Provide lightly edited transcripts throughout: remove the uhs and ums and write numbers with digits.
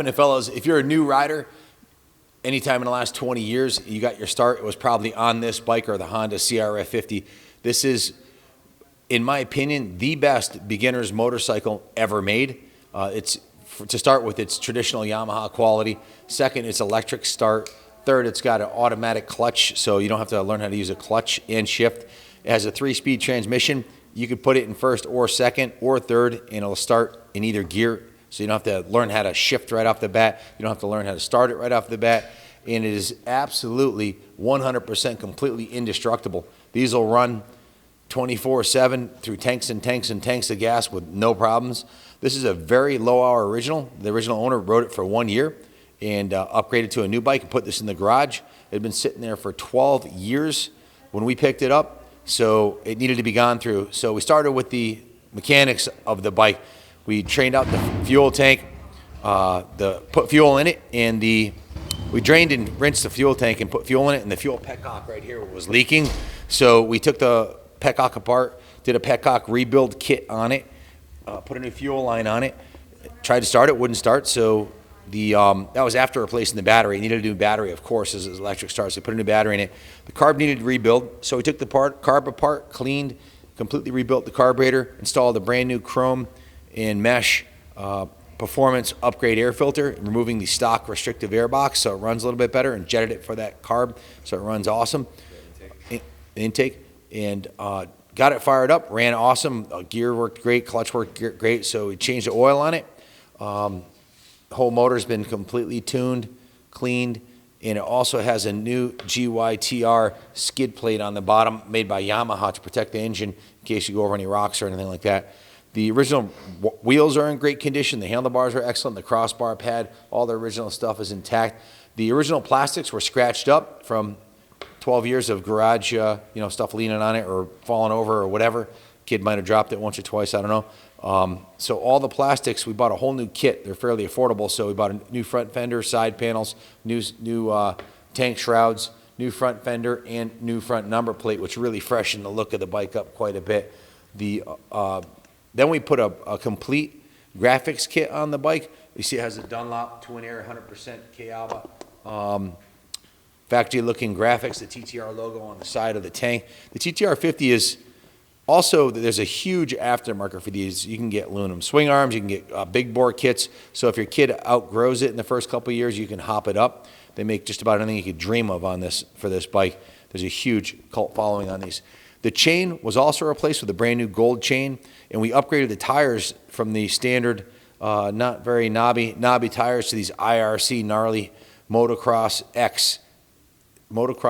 And fellas, if you're a new rider, anytime in the last 20 years you got your start, it was probably on this bike or the Honda CRF50. This is, in my opinion, the best beginner's motorcycle ever made. To start with, it's traditional Yamaha quality. Second, it's electric start. Third, it's got an automatic clutch, so you don't have to learn how to use a clutch and shift. It has a 3-speed transmission. You can put it in first or second or third, and it'll start in either gear. So you don't have to learn how to shift right off the bat. You don't have to learn how to start it right off the bat. And it is absolutely 100% completely indestructible. These will run 24/7 through tanks and tanks and tanks of gas with no problems. This is a very low-hour original. The original owner rode it for 1 year and upgraded to a new bike and put this in the garage. It had been sitting there for 12 years when we picked it up, so it needed to be gone through. So we started with the mechanics of the bike. We trained out the fuel tank, put fuel in it, and we drained and rinsed the fuel tank and put fuel in it, and the fuel petcock right here was leaking. So we took the petcock apart, did a petcock rebuild kit on it, put a new fuel line on it, tried to start it, wouldn't start. So that was after replacing the battery. It needed a new battery, of course, as electric starts. So they put a new battery in it. The carb needed rebuild, so we took the carb apart, cleaned, completely rebuilt the carburetor, installed a brand new chrome and mesh performance upgrade air filter, removing the stock restrictive air box so it runs a little bit better, and jetted it for that carb so it runs awesome. Intake. And got it fired up, ran awesome. Gear worked great, clutch worked great, so we changed the oil on it. The whole motor's been completely tuned, cleaned, and it also has a new GYTR skid plate on the bottom made by Yamaha to protect the engine in case you go over any rocks or anything like that. The original wheels are in great condition. The handlebars are excellent. The crossbar pad, all the original stuff is intact. The original plastics were scratched up from 12 years of garage, stuff leaning on it or falling over or whatever. Kid might have dropped it once or twice, I don't know. So all the plastics, we bought a whole new kit. They're fairly affordable, so we bought a new front fender, side panels, new tank shrouds, new front fender, and new front number plate, which really freshened the look of the bike up quite a bit. Then we put a complete graphics kit on the bike. You see it has a Dunlop Twin Air 100% K-Alba. Factory-looking graphics, the TTR logo on the side of the tank. The TTR50 is also, there's a huge aftermarket for these. You can get aluminum swing arms, you can get big bore kits. So if your kid outgrows it in the first couple of years, you can hop it up. They make just about anything you could dream of on this for this bike. There's a huge cult following on these. The chain was also replaced with a brand new gold chain, and we upgraded the tires from the standard, not very knobby tires to these IRC gnarly Motocross X. It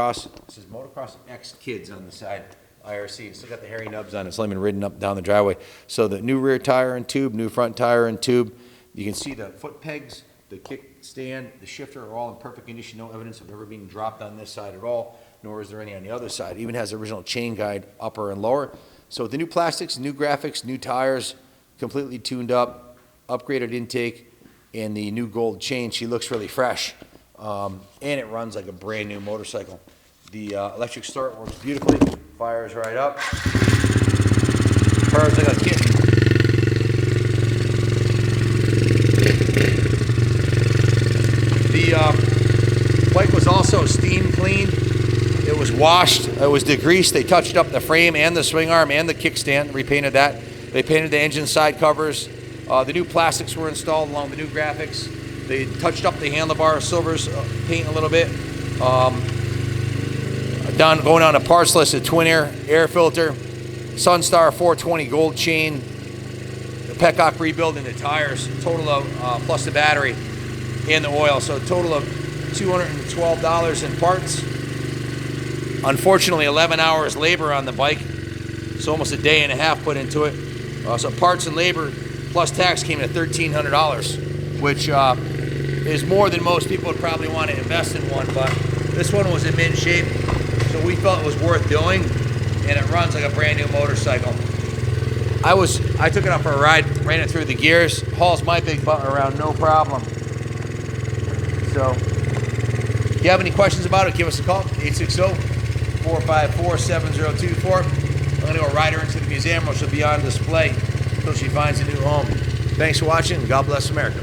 says Motocross X Kids on the side, IRC. It's still got the hairy nubs on it. It's only been ridden up down the driveway. So the new rear tire and tube, new front tire and tube. You can see the foot pegs, the kickstand, the shifter are all in perfect condition. No evidence of ever being dropped on this side at all, nor is there any on the other side. It even has the original chain guide, upper and lower. So with the new plastics, new graphics, new tires, completely tuned up, upgraded intake, and the new gold chain, she looks really fresh. And it runs like a brand new motorcycle. The electric start works beautifully, fires right up, purrs like a kitten. The bike was also steam cleaned. It was washed, it was degreased. They touched up the frame and the swing arm and the kickstand, repainted that. They painted the engine side covers. The new plastics were installed along with the new graphics. They touched up the handlebar, silvers paint a little bit. Going down to parts list, a Twin Air filter, Sunstar 420 gold chain, the petcock rebuild, and the tires, total of, plus the battery and the oil, so a total of $212 in parts. Unfortunately, 11 hours labor on the bike, so almost a day and a half put into it. So parts and labor plus tax came in at $1,300, which is more than most people would probably want to invest in one, but this one was in mint shape, so we felt it was worth doing, and it runs like a brand new motorcycle. I took it out for a ride, ran it through the gears, hauls my big butt around no problem. So if you have any questions about it, give us a call, 860-454-7024. I'm going to go ride her into the museum, or she'll be on display until she finds a new home. Thanks for watching, and God bless America.